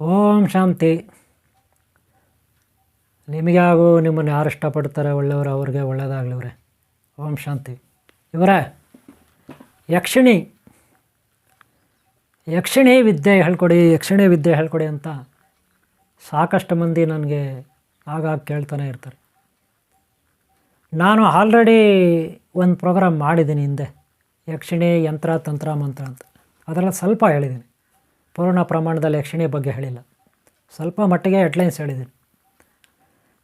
ಓಂ ಶಾಂತಿ. ನಿಮಗೆ ಹಾಗೂ ನಿಮ್ಮನ್ನು ಯಾರು ಇಷ್ಟಪಡ್ತಾರೆ ಒಳ್ಳೆಯವರು ಅವ್ರಿಗೆ ಒಳ್ಳೆಯದಾಗಲಿವ್ರೆ. ಓಂ ಶಾಂತಿ. ಇವರೇ ಯಕ್ಷಿಣಿ ವಿದ್ಯೆ ಹೇಳ್ಕೊಡಿ ಅಂತ ಸಾಕಷ್ಟು ಮಂದಿ ನನಗೆ ಆಗಾಗ ಕೇಳ್ತಾನೆ ಇರ್ತಾರೆ. ನಾನು ಆಲ್ರೆಡಿ ಒಂದು ಪ್ರೋಗ್ರಾಮ್ ಮಾಡಿದ್ದೀನಿ ಹಿಂದೆ, ಯಕ್ಷಿಣಿ ಯಂತ್ರ ತಂತ್ರ ಮಂತ್ರ ಅಂತ. ಅದರಲ್ಲಿ ಸ್ವಲ್ಪ ಹೇಳಿದ್ದೀನಿ, ಪೂರ್ಣ ಪ್ರಮಾಣದಲ್ಲಿ ಯಕ್ಷಿಣಿ ಬಗ್ಗೆ ಹೇಳಿಲ್ಲ, ಸ್ವಲ್ಪ ಮಟ್ಟಿಗೆ ಹೆಡ್ಲೈನ್ಸ್ ಹೇಳಿದ್ದೀನಿ.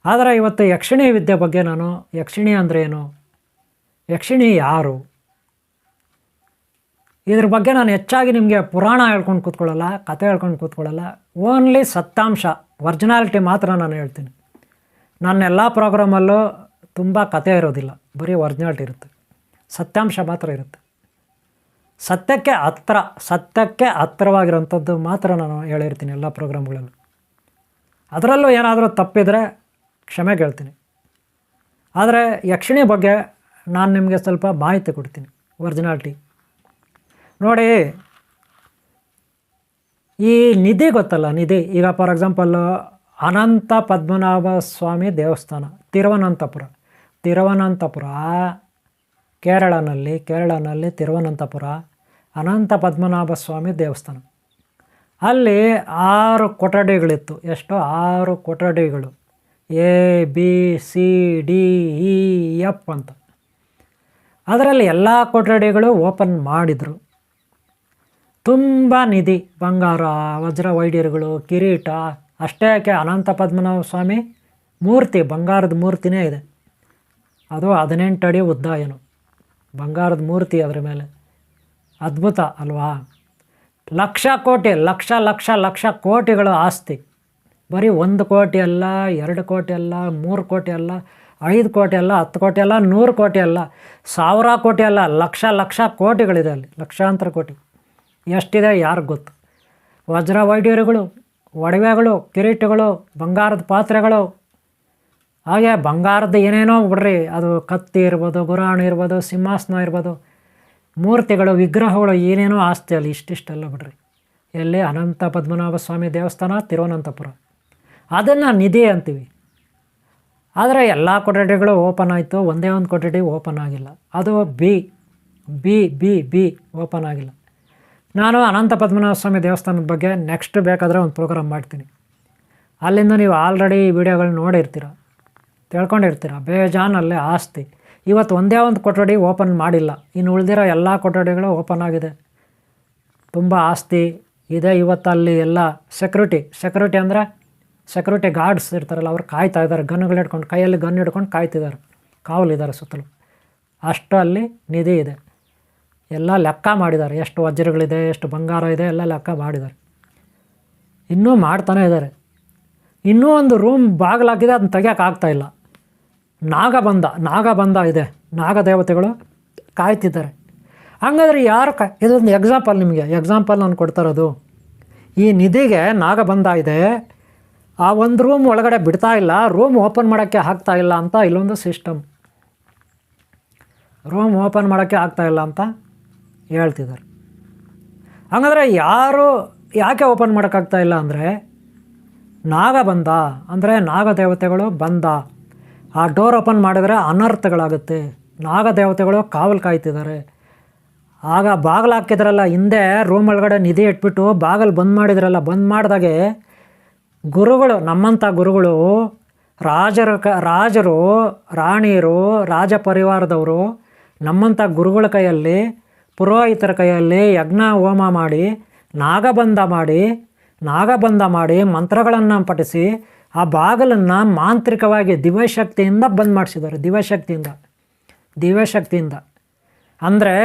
ಆದರೆ ಇವತ್ತು ಯಕ್ಷಿಣಿ ವಿದ್ಯೆ ಬಗ್ಗೆ ನಾನು, ಯಕ್ಷಿಣಿ ಅಂದರೆ ಏನು, ಯಕ್ಷಿಣಿ ಯಾರು, ಇದ್ರ ಬಗ್ಗೆ ನಾನು ಹೆಚ್ಚಾಗಿ ನಿಮಗೆ ಪುರಾಣ ಹೇಳ್ಕೊಂಡು ಕೂತ್ಕೊಳ್ಳಲ್ಲ, ಕತೆ ಹೇಳ್ಕೊಂಡು ಕೂತ್ಕೊಳ್ಳಲ್ಲ. ಓನ್ಲಿ ಸತ್ಯಾಂಶ, ಒರ್ಜಿನಾಲಿಟಿ ಮಾತ್ರ ನಾನು ಹೇಳ್ತೀನಿ. ನನ್ನ ಎಲ್ಲ ಪ್ರೋಗ್ರಾಮಲ್ಲೂ ತುಂಬ ಕತೆ ಇರೋದಿಲ್ಲ, ಬರೀ ಒರ್ಜಿನಾಲಿಟಿ ಇರುತ್ತೆ, ಸತ್ಯಾಂಶ ಮಾತ್ರ ಇರುತ್ತೆ. ಸತ್ಯಕ್ಕೆ ಹತ್ತಿರವಾಗಿರೋಂಥದ್ದು ಮಾತ್ರ ನಾನು ಹೇಳಿರ್ತೀನಿ ಎಲ್ಲ ಪ್ರೋಗ್ರಾಮ್ಗಳಲ್ಲೂ. ಅದರಲ್ಲೂ ಏನಾದರೂ ತಪ್ಪಿದರೆ ಕ್ಷಮೆ ಕೇಳ್ತೀನಿ. ಆದರೆ ಯಕ್ಷಿಣಿ ಬಗ್ಗೆ ನಾನು ನಿಮಗೆ ಸ್ವಲ್ಪ ಮಾಹಿತಿ ಕೊಡ್ತೀನಿ, ಒರ್ಜಿನಾಲಿಟಿ. ನೋಡಿ, ಈ ನಿಧಿ ಗೊತ್ತಲ್ಲ, ನಿಧಿ. ಈಗ ಫಾರ್ ಎಕ್ಸಾಂಪಲ್ಲು ಅನಂತ ಪದ್ಮನಾಭ ಸ್ವಾಮಿ ದೇವಸ್ಥಾನ, ತಿರುವನಂತಪುರ ಕೇರಳನಲ್ಲಿ ತಿರುವನಂತಪುರ ಅನಂತ ಪದ್ಮನಾಭ ಸ್ವಾಮಿ ದೇವಸ್ಥಾನ. ಅಲ್ಲಿ 6 ಕೊಠಡಿಗಳಿತ್ತು. ಎಷ್ಟು? 6 ಕೊಠಡಿಗಳು, ABCDEF ಅಂತ. ಅದರಲ್ಲಿ ಎಲ್ಲ ಕೊಠಡಿಗಳು ಓಪನ್ ಮಾಡಿದರು. ತುಂಬ ನಿಧಿ, ಬಂಗಾರ, ವಜ್ರ ವೈಢೂರ್ಯಗಳು, ಕಿರೀಟ. ಅಷ್ಟೇ ಯಾಕೆ, ಅನಂತ ಪದ್ಮನಾಭ ಸ್ವಾಮಿ ಮೂರ್ತಿ, ಬಂಗಾರದ ಮೂರ್ತಿನೇ ಇದೆ. ಅದು 18 ಅಡಿ ಉದ್ದ, ಏನು ಬಂಗಾರದ ಮೂರ್ತಿ ಅದರ ಮೇಲೆ. ಅದ್ಭುತ ಅಲ್ವಾ? ಲಕ್ಷ ಕೋಟಿಗಳು ಆಸ್ತಿ. ಬರೀ 1 ಕೋಟಿ ಅಲ್ಲ, 2 ಕೋಟಿ ಅಲ್ಲ, 3 ಕೋಟಿ ಅಲ್ಲ, 5 ಕೋಟಿ ಅಲ್ಲ, 10 ಕೋಟಿ ಅಲ್ಲ, 100 ಕೋಟಿ ಅಲ್ಲ, 1000 ಕೋಟಿ ಅಲ್ಲ, ಲಕ್ಷ ಕೋಟಿಗಳಿದೆ ಅಲ್ಲಿ, ಲಕ್ಷಾಂತರ ಕೋಟಿ. ಎಷ್ಟಿದೆ ಯಾರಿಗೆ ಗೊತ್ತು? ವಜ್ರ ವೈಢೂರ್ಯಗಳು, ಒಡವೆಗಳು, ಕಿರೀಟಗಳು, ಬಂಗಾರದ ಪಾತ್ರೆಗಳು, ಹಾಗೆ ಬಂಗಾರದ ಏನೇನೋ ಬಿಡ್ರಿ, ಅದು ಕತ್ತಿ ಇರ್ಬೋದು, ಗುರಾಣಿ ಇರ್ಬೋದು, ಸಿಂಹಾಸನ ಇರ್ಬೋದು, ಮೂರ್ತಿಗಳು, ವಿಗ್ರಹಗಳು, ಏನೇನೋ ಆಸ್ತಿ ಅಲ್ಲಿ ಇಷ್ಟಿಷ್ಟೆಲ್ಲ ಬಿಡ್ರಿ. ಎಲ್ಲಿ? ಅನಂತ ಪದ್ಮನಾಭ ಸ್ವಾಮಿ ದೇವಸ್ಥಾನ, ತಿರುವನಂತಪುರ. ಅದನ್ನು ನಿಧಿ ಅಂತೀವಿ. ಆದರೆ ಎಲ್ಲ ಕೊಠಡಿಗಳು ಓಪನ್ ಆಯಿತು, ಒಂದೇ ಒಂದು ಕೊಠಡಿ ಓಪನ್ ಆಗಿಲ್ಲ. ಅದು ಬಿ ಓಪನ್ ಆಗಿಲ್ಲ. ನಾನು ಅನಂತ ಪದ್ಮನಾಭ ಸ್ವಾಮಿ ದೇವಸ್ಥಾನದ ಬಗ್ಗೆ ನೆಕ್ಸ್ಟ್ ಬೇಕಾದರೆ ಒಂದು ಪ್ರೋಗ್ರಾಮ್ ಮಾಡ್ತೀನಿ. ಅಲ್ಲಿಂದ ನೀವು ಆಲ್ರೆಡಿ ಈ ವಿಡಿಯೋಗಳನ್ನ ನೋಡಿರ್ತೀರ, ತಿಳ್ಕೊಂಡಿರ್ತೀರ. ಬೇಜಾನಲ್ಲೇ ಆಸ್ತಿ. ಇವತ್ತು ಒಂದೇ ಒಂದು ಕೊಠಡಿ ಓಪನ್ ಮಾಡಿಲ್ಲ, ಇನ್ನು ಉಳಿದಿರೋ ಎಲ್ಲ ಕೊಠಡಿಗಳು ಓಪನ್ ಆಗಿದೆ. ತುಂಬ ಆಸ್ತಿ ಇದೆ. ಇವತ್ತು ಅಲ್ಲಿ ಎಲ್ಲ ಸೆಕ್ಯೂರಿಟಿ ಅಂದರೆ ಸೆಕ್ಯೂರಿಟಿ ಗಾರ್ಡ್ಸ್ ಇರ್ತಾರಲ್ಲ, ಅವ್ರು ಕಾಯ್ತಾ ಇದ್ದಾರೆ, ಗನ್ಗಳು ಹಿಡ್ಕೊಂಡು, ಕೈಯಲ್ಲಿ ಗನ್ ಹಿಡ್ಕೊಂಡು ಕಾಯ್ತಿದ್ದಾರೆ, ಕಾವಲಿದ್ದಾರೆ ಸುತ್ತಲೂ. ಅಷ್ಟು ಅಲ್ಲಿ ನಿಧಿ ಇದೆ. ಎಲ್ಲ ಲೆಕ್ಕ ಮಾಡಿದ್ದಾರೆ, ಎಷ್ಟು ವಜ್ರಗಳಿದೆ, ಎಷ್ಟು ಬಂಗಾರ ಇದೆ, ಎಲ್ಲ ಲೆಕ್ಕ ಮಾಡಿದ್ದಾರೆ. ಇನ್ನೂ ಮಾಡ್ತಾನೆ ಇದ್ದಾರೆ. ಇನ್ನೂ ಒಂದು ರೂಮ್ ಬಾಗಿಲಾಗಿದೆ, ಅದನ್ನ ತೆಗಿಯೋಕ್ಕಾಗ್ತಾಯಿಲ್ಲ. ನಾಗಬಂಧ ಇದೆ, ನಾಗದೇವತೆಗಳು ಕಾಯ್ತಿದ್ದಾರೆ. ಹಾಗಾದರೆ ಯಾರು ಇದೊಂದು ಎಕ್ಸಾಂಪಲ್ ನಾನು ಕೊಡ್ತಾರೋದು. ಈ ನಿಧಿಗೆ ನಾಗಬಂಧ ಇದೆ, ಆ ಒಂದು ರೂಮ್ ಒಳಗಡೆ ಬಿಡ್ತಾ ಇಲ್ಲ, ರೂಮ್ ಓಪನ್ ಮಾಡೋಕ್ಕೆ ಆಗ್ತಾಯಿಲ್ಲ ಅಂತ ಇಲ್ಲೊಂದು ಸಿಸ್ಟಮ್. ರೂಮ್ ಓಪನ್ ಮಾಡೋಕ್ಕೆ ಆಗ್ತಾಯಿಲ್ಲ ಅಂತ ಹೇಳ್ತಿದ್ದಾರೆ. ಹಾಗಾದರೆ ಯಾಕೆ ಓಪನ್ ಮಾಡೋಕ್ಕಾಗ್ತಾಯಿಲ್ಲ ಅಂದರೆ, ನಾಗಬಂಧ ಅಂದರೆ ನಾಗದೇವತೆಗಳು ಬಂದ. ಆ ಡೋರ್ ಓಪನ್ ಮಾಡಿದರೆ ಅನರ್ಥಗಳಾಗುತ್ತೆ. ನಾಗದೇವತೆಗಳು ಕಾವಲು ಕಾಯ್ತಿದ್ದಾರೆ. ಆಗ ಬಾಗಿಲು ಹಾಕಿದ್ರಲ್ಲ, ಹಿಂದೆ ರೂಮ್ ಒಳಗಡೆ ನಿಧಿ ಇಟ್ಬಿಟ್ಟು ಬಾಗಿಲು ಬಂದ್ ಮಾಡಿದ್ರಲ್ಲ, ಬಂದ್ ಮಾಡಿದಾಗೆ ಗುರುಗಳು, ನಮ್ಮಂಥ ಗುರುಗಳು, ರಾಜರು, ರಾಣಿಯರು, ರಾಜ ಪರಿವಾರದವರು, ನಮ್ಮಂಥ ಗುರುಗಳ ಕೈಯಲ್ಲಿ, ಪುರೋಹಿತರ ಕೈಯಲ್ಲಿ ಯಜ್ಞ ಹೋಮ ಮಾಡಿ, ನಾಗಬಂಧ ಮಾಡಿ ಮಂತ್ರಗಳನ್ನು ಪಠಿಸಿ ಆ ಬಾಗಿಲನ್ನು ಮಾಂತ್ರಿಕವಾಗಿ ದಿವ್ಯಶಕ್ತಿಯಿಂದ ಬಂದ್ ಮಾಡಿಸಿದ್ದಾರೆ. ದಿವ್ಯಶಕ್ತಿಯಿಂದ ಅಂದರೆ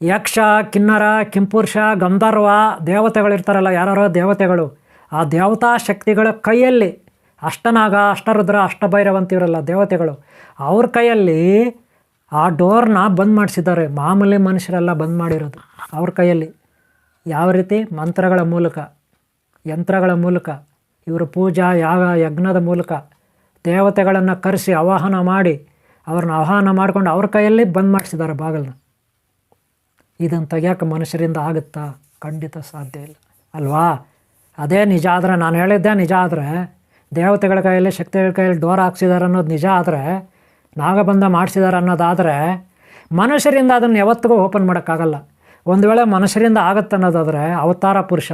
ಯಕ್ಷ, ಕಿನ್ನರ, ಕಿಂಪುರುಷ, ಗಂಧರ್ವ ದೇವತೆಗಳಿರ್ತಾರಲ್ಲ, ಯಾರೋ ದೇವತೆಗಳು, ಆ ದೇವತಾ ಶಕ್ತಿಗಳ ಕೈಯಲ್ಲಿ, ಅಷ್ಟನಾಗ, ಅಷ್ಟರುದ್ರ, ಅಷ್ಟಭೈರವ ಅಂತಿರಲ್ಲ ದೇವತೆಗಳು, ಅವ್ರ ಕೈಯಲ್ಲಿ ಆ ಡೋರ್ನ ಬಂದ್ ಮಾಡಿಸಿದ್ದಾರೆ. ಮಾಮೂಲಿ ಮನುಷ್ಯರೆಲ್ಲ ಬಂದ್ ಮಾಡಿರೋದು ಅವ್ರ ಕೈಯಲ್ಲಿ. ಯಾವ ರೀತಿ? ಮಂತ್ರಗಳ ಮೂಲಕ, ಯಂತ್ರಗಳ ಮೂಲಕ, ಇವರು ಪೂಜಾ ಯಾಗ ಯಜ್ಞದ ಮೂಲಕ ದೇವತೆಗಳನ್ನು ಕರೆಸಿ ಆವಾಹನ ಮಾಡಿ, ಅವ್ರನ್ನ ಆಹ್ವಾನ ಮಾಡಿಕೊಂಡು ಅವ್ರ ಕೈಯಲ್ಲಿ ಬಂದ್ ಮಾಡಿಸಿದ್ದಾರೆ ಬಾಗಿಲನ್ನ. ಇದನ್ನು ತೆಗಿಯೋಕೆ ಮನುಷ್ಯರಿಂದ ಆಗುತ್ತಾ? ಖಂಡಿತ ಸಾಧ್ಯ ಇಲ್ಲ ಅಲ್ವಾ? ಅದೇ ನಿಜ ಆದರೆ, ನಾನು ಹೇಳಿದ್ದೆ ನಿಜ ಆದರೆ, ದೇವತೆಗಳ ಕೈಯಲ್ಲಿ ಶಕ್ತಿಗಳ ಕೈಯಲ್ಲಿ ಡೋರ್ ಹಾಕ್ಸಿದ್ದಾರೆ ಅನ್ನೋದು ನಿಜ ಆದರೆ, ನಾಗಬಂಧ ಮಾಡಿಸಿದ್ದಾರೆ ಅನ್ನೋದಾದರೆ, ಮನುಷ್ಯರಿಂದ ಅದನ್ನು ಯಾವತ್ತಿಗೂ ಓಪನ್ ಮಾಡೋಕ್ಕಾಗಲ್ಲ. ಒಂದು ವೇಳೆ ಮನುಷ್ಯರಿಂದ ಆಗುತ್ತೆ ಅನ್ನೋದಾದರೆ, ಅವತಾರ ಪುರುಷ,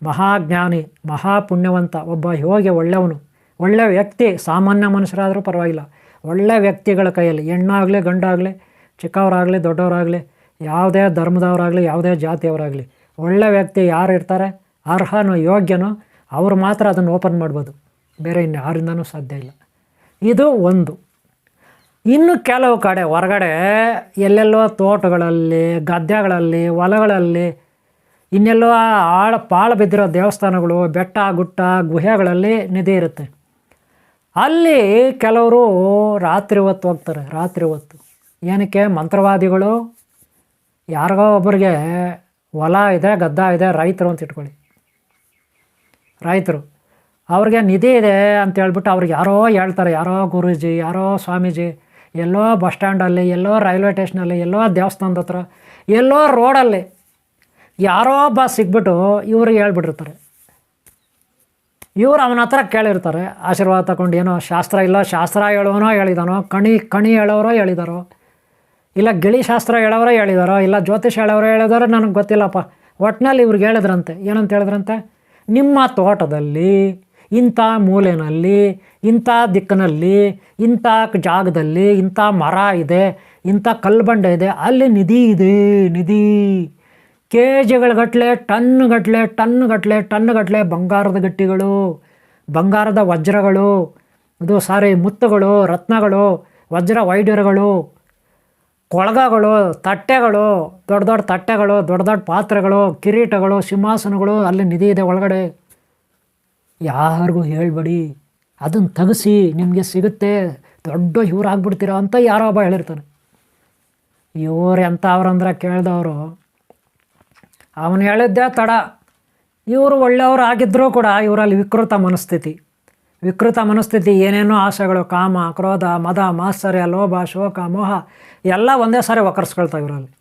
ಮಹಾಜ್ಞಾನಿ, ಮಹಾಪುಣ್ಯವಂತ, ಒಬ್ಬ ಯೋಗಿ, ಒಳ್ಳೆಯವನು, ಒಳ್ಳೆಯ ವ್ಯಕ್ತಿ, ಸಾಮಾನ್ಯ ಮನುಷ್ಯರಾದರೂ ಪರವಾಗಿಲ್ಲ, ಒಳ್ಳೆಯ ವ್ಯಕ್ತಿಗಳ ಕೈಯಲ್ಲಿ, ಹೆಣ್ಣಾಗಲಿ ಗಂಡಾಗಲಿ, ಚಿಕ್ಕವರಾಗಲಿ ದೊಡ್ಡವರಾಗಲಿ, ಯಾವುದೇ ಧರ್ಮದವರಾಗಲಿ ಯಾವುದೇ ಜಾತಿಯವರಾಗಲಿ, ಒಳ್ಳೆಯ ವ್ಯಕ್ತಿ ಯಾರು ಇರ್ತಾರೆ, ಅರ್ಹನೋ ಯೋಗ್ಯನೋ ಅವರು ಮಾತ್ರ ಅದನ್ನು ಓಪನ್ ಮಾಡ್ಬೋದು, ಬೇರೆ ಇನ್ನು ಯಾರಿಂದನೂ ಸಾಧ್ಯ ಇಲ್ಲ. ಇದು ಒಂದು. ಇನ್ನು ಕೆಲವು ಕಡೆ ಹೊರಗಡೆ ಎಲ್ಲೆಲ್ಲೋ ತೋಟಗಳಲ್ಲಿ, ಗದ್ದೆಗಳಲ್ಲಿ, ಹೊಲಗಳಲ್ಲಿ, ಇನ್ನೆಲ್ಲೋ ಪಾಳು ಬಿದ್ದಿರೋ ದೇವಸ್ಥಾನಗಳು, ಬೆಟ್ಟ ಗುಟ್ಟ ಗುಹೆಗಳಲ್ಲಿ ನಿಧಿ ಇರುತ್ತೆ. ಅಲ್ಲಿ ಕೆಲವರು ರಾತ್ರಿ ಹೊತ್ತು ಹೋಗ್ತಾರೆ. ರಾತ್ರಿ ಹೊತ್ತು ಏನಕ್ಕೆ? ಮಂತ್ರವಾದಿಗಳು, ಯಾರಿಗೋ ಒಬ್ಬರಿಗೆ ಹೊಲ ಇದೆ, ಗದ್ದ ಇದೆ, ರೈತರು ಅಂತ ಇಟ್ಕೊಳ್ಳಿ, ರೈತರು, ಅವ್ರಿಗೆ ನಿಧಿ ಇದೆ ಅಂತ ಹೇಳ್ಬಿಟ್ಟು ಅವ್ರಿಗೆ ಯಾರೋ ಹೇಳ್ತಾರೆ, ಯಾರೋ ಗುರೂಜಿ, ಯಾರೋ ಸ್ವಾಮೀಜಿ, ಎಲ್ಲೋ ಬಸ್ ಸ್ಟ್ಯಾಂಡಲ್ಲಿ, ಎಲ್ಲೋ ರೈಲ್ವೆ ಸ್ಟೇಷನಲ್ಲಿ, ಎಲ್ಲೋ ದೇವಸ್ಥಾನದ ಹತ್ರ, ಎಲ್ಲೋ ರೋಡಲ್ಲಿ ಯಾರೋ ಒಬ್ಬ ಸಿಗ್ಬಿಟ್ಟು ಇವ್ರಿಗೆ ಹೇಳ್ಬಿಟ್ಟಿರ್ತಾರೆ. ಇವ್ರು ಅವನ ಹತ್ರ ಕೇಳಿರ್ತಾರೆ, ಆಶೀರ್ವಾದ ತಗೊಂಡು, ಏನೋ ಶಾಸ್ತ್ರ ಇಲ್ಲ, ಶಾಸ್ತ್ರ ಹೇಳೋನೋ ಹೇಳಿದಾನೋ, ಕಣಿ ಹೇಳೋರೋ ಹೇಳಿದಾರೋ, ಇಲ್ಲ ಗಿಳಿ ಶಾಸ್ತ್ರ ಹೇಳೋರೋ ಹೇಳಿದಾರೋ, ಇಲ್ಲ ಜ್ಯೋತಿಷ್ ಹೇಳೋರೋ ಹೇಳಿದಾರೋ, ನನಗೆ ಗೊತ್ತಿಲ್ಲಪ್ಪ. ಒಟ್ಟಿನಲ್ಲಿ ಇವ್ರಿಗೆ ಹೇಳಿದ್ರಂತೆ. ಏನಂತ ಹೇಳಿದ್ರಂತೆ? ನಿಮ್ಮ ತೋಟದಲ್ಲಿ ಇಂಥ ಮೂಲೆಯಲ್ಲಿ, ಇಂಥ ದಿಕ್ಕಿನಲ್ಲಿ, ಇಂಥ ಜಾಗದಲ್ಲಿ ಇಂಥ ಮರ ಇದೆ, ಇಂಥ ಕಲ್ಬಂಡೆ ಇದೆ, ಅಲ್ಲಿ ನಿಧಿ ಇದೆ. ನಿಧಿ ಕೆ ಜಿಗಳಗಟ್ಟಲೆ, ಟನ್ಗಟ್ಟಲೆ ಬಂಗಾರದ ಗಟ್ಟಿಗಳು, ಬಂಗಾರದ ವಜ್ರಗಳು, ಮುತ್ತುಗಳು, ರತ್ನಗಳು, ವಜ್ರ ವೈಢೂರ್ಯಗಳು, ಕೊಳಗಗಳು, ತಟ್ಟೆಗಳು, ದೊಡ್ಡ ದೊಡ್ಡ ತಟ್ಟೆಗಳು, ದೊಡ್ಡ ದೊಡ್ಡ ಪಾತ್ರೆಗಳು, ಕಿರೀಟಗಳು, ಸಿಂಹಾಸನಗಳು, ಅಲ್ಲಿ ನಿಧಿ ಇದೆ ಒಳಗಡೆ. ಯಾರಿಗೂ ಹೇಳ್ಬೇಡಿ, ಅದನ್ನು ತೆಗೆಸಿ, ನಿಮಗೆ ಸಿಗುತ್ತೆ, ದೊಡ್ಡ ಇವ್ರು ಆಗ್ಬಿಡ್ತೀರ ಅಂತ ಯಾರೋ ಒಬ್ಬ ಹೇಳಿರ್ತಾನೆ. ಇವ್ರು ಎಂಥವ್ರಂದ್ರೆ ಕೇಳಿದವರು, ಅವನು ಹೇಳಿದ್ದೇ ತಡ. ಇವರು ಒಳ್ಳೆಯವರು ಆಗಿದ್ದರೂ ಕೂಡ ಇವರಲ್ಲಿ ವಿಕೃತ ಮನಸ್ಥಿತಿ, ಏನೇನೋ ಆಸೆಗಳು, ಕಾಮ, ಕ್ರೋಧ, ಮದ, ಮಾತ್ಸರ್ಯ, ಲೋಭ, ಶೋಕ, ಮೋಹ ಎಲ್ಲ ಒಂದೇ ಸಾರಿ ಒಕ್ಕರ್ಸ್ಕೊಳ್ತಾವೆ. ಇವರಲ್ಲಿ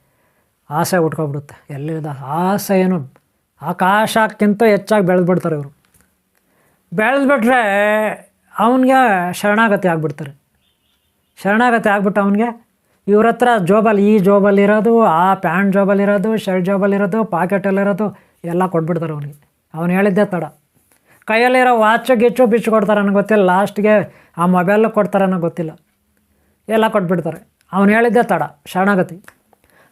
ಆಸೆ ಉಟ್ಕೊಬಿಡುತ್ತೆ. ಎಲ್ಲಿದೆ ಆಸೆ? ಏನು ಆಕಾಶಕ್ಕಿಂತ ಹೆಚ್ಚಾಗಿ ಬೆಳೆದ್ಬಿಡ್ತಾರೆ ಇವರು. ಬೆಳೆದ್ಬಿಟ್ರೆ ಅವನಿಗೆ ಶರಣಾಗತಿ ಆಗಿಬಿಡ್ತಾರೆ. ಶರಣಾಗತಿ ಆಗ್ಬಿಟ್ಟು ಅವನಿಗೆ ಇವ್ರ ಹತ್ರ ಈ ಜೋಬಲ್ಲಿರೋದು, ಆ ಪ್ಯಾಂಟ್ ಜೋಬಲ್ಲಿರೋದು, ಶರ್ಟ್ ಜೋಬಲ್ಲಿರೋದು, ಪಾಕೆಟಲ್ಲಿರೋದು ಎಲ್ಲ ಕೊಟ್ಬಿಡ್ತಾರೆ ಅವನಿಗೆ. ಅವನು ಹೇಳಿದ್ದೇ ತಡ. ಕೈಯಲ್ಲಿರೋ ವಾಚು ಗಿಚ್ಚು ಬಿಚ್ಚು ಕೊಡ್ತಾರೆ ಅನ್ನೋ ಗೊತ್ತಿಲ್ಲ, ಲಾಸ್ಟ್ಗೆ ಆ ಮೊಬೈಲು ಕೊಡ್ತಾರೆ ಅನ್ನೋ ಗೊತ್ತಿಲ್ಲ, ಎಲ್ಲ ಕೊಟ್ಬಿಡ್ತಾರೆ. ಅವನು ಹೇಳಿದ್ದೇ ತಡ, ಶರಣಾಗತಿ.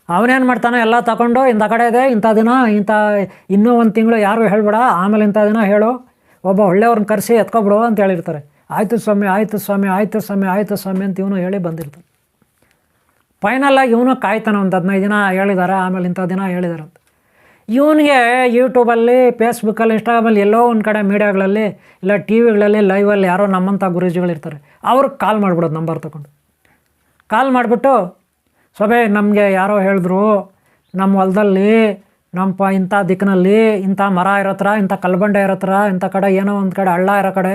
ಅವನೇನು ಮಾಡ್ತಾನೆ, ಎಲ್ಲ ತಗೊಂಡು ಇಂಥ ಕಡೆ ಇದೆ, ಇಂಥ ದಿನ, ಇನ್ನೂ ಒಂದು ತಿಂಗಳು ಯಾರು ಹೇಳ್ಬೇಡ, ಆಮೇಲೆ ಇಂಥ ದಿನ ಹೇಳು, ಒಬ್ಬ ಒಳ್ಳೆಯವ್ರನ್ನ ಕರೆಸಿ ಎತ್ಕೊಬಿಡು ಅಂತ ಹೇಳಿರ್ತಾರೆ. ಆಯಿತು ಸ್ವಾಮಿ ಅಂತ ಇವನು ಹೇಳಿ ಬಂದಿರ್ತಾನೆ. ಫೈನಲಾಗಿ ಇವನು ಕಾಯ್ತಾನೆ, ಒಂದು 15 ದಿನ ಹೇಳಿದ್ದಾರೆ, ಆಮೇಲೆ ಇಂಥ ದಿನ ಹೇಳಿದ್ದಾರೆ ಅಂತ. ಇವನಿಗೆ ಯೂಟ್ಯೂಬಲ್ಲಿ, ಫೇಸ್ಬುಕ್ಕಲ್ಲಿ, ಇನ್ಸ್ಟಾಗ್ರಾಮಲ್ಲಿ, ಎಲ್ಲೋ ಒಂದು ಕಡೆ ಮೀಡಿಯಾಗಳಲ್ಲಿ, ಇಲ್ಲ ಟಿ ವಿಗಳಲ್ಲಿ, ಲೈವಲ್ಲಿ ಯಾರೋ ನಮ್ಮಂಥ ಗುರೂಜಿಗಳಿರ್ತಾರೆ, ಅವ್ರಿಗೆ ಕಾಲ್ ಮಾಡಿಬಿಡೋದು, ನಂಬರ್ ತೊಗೊಂಡು ಕಾಲ್ ಮಾಡಿಬಿಟ್ಟು, ಸೊಬೆ ನಮಗೆ ಯಾರೋ ಹೇಳಿದ್ರು, ನಮ್ಮ ಹೊಲದಲ್ಲಿ ಇಂಥ ದಿಕ್ಕಿನಲ್ಲಿ ಇಂಥ ಮರ ಇರೋ ಹತ್ರ, ಇಂಥ ಕಲ್ಬಂಡೆ ಇರೋ ಹತ್ರ, ಇಂಥ ಕಡೆ ಏನೋ ಒಂದು ಕಡೆ ಹಳ್ಳ ಇರೋ ಕಡೆ,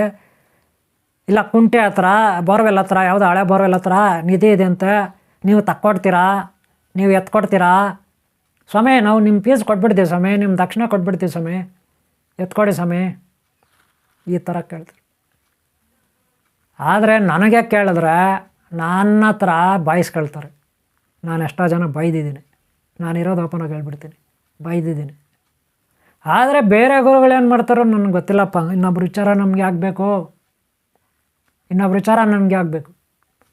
ಇಲ್ಲ ಕುಂಟೆ ಹತ್ರ, ಬೋರ್ವೆಲ್ ಹತ್ರ, ಯಾವುದೋ ಹಳೆ ಬೋರ್ವೆಲ್ ಹತ್ರ ನಿಧಿ ಇದೆ ಅಂತೆ, ನೀವು ತಕ್ಕೊಡ್ತೀರಾ, ನೀವು ಎತ್ಕೊಡ್ತೀರಾ ಸ್ವಾಮಿ, ನಾವು ನಿಮ್ಮ ಫೀಸ್ ಕೊಟ್ಬಿಡ್ತೀವಿ ಸ್ವಾಮಿ, ನಿಮ್ಮ ದಕ್ಷಿಣ ಕೊಟ್ಬಿಡ್ತೀವಿ ಸ್ವಾಮಿ, ಎತ್ಕೊಡಿ ಸ್ವಾಮಿ, ಈ ಥರ ಕೇಳ್ತಾರೆ. ಆದರೆ ನನಗೆ ಕೇಳಿದ್ರೆ ನನ್ನ ಹತ್ರ ಬಾಯಿಸ್ಕೊಳ್ತಾರೆ. ನಾನು ಎಷ್ಟೋ ಜನ ಬೈದಿದ್ದೀನಿ, ನಾನಿರೋದು ಓಪನಾಗಿ ಹೇಳ್ಬಿಡ್ತೀನಿ, ಬೈದಿದ್ದೀನಿ. ಆದರೆ ಬೇರೆ ಗುರುಗಳೇನು ಮಾಡ್ತಾರೋ ನನಗೆ ಗೊತ್ತಿಲ್ಲಪ್ಪ. ಇನ್ನೊಬ್ರು ವಿಚಾರ ನಮಗೆ ಆಗಬೇಕು,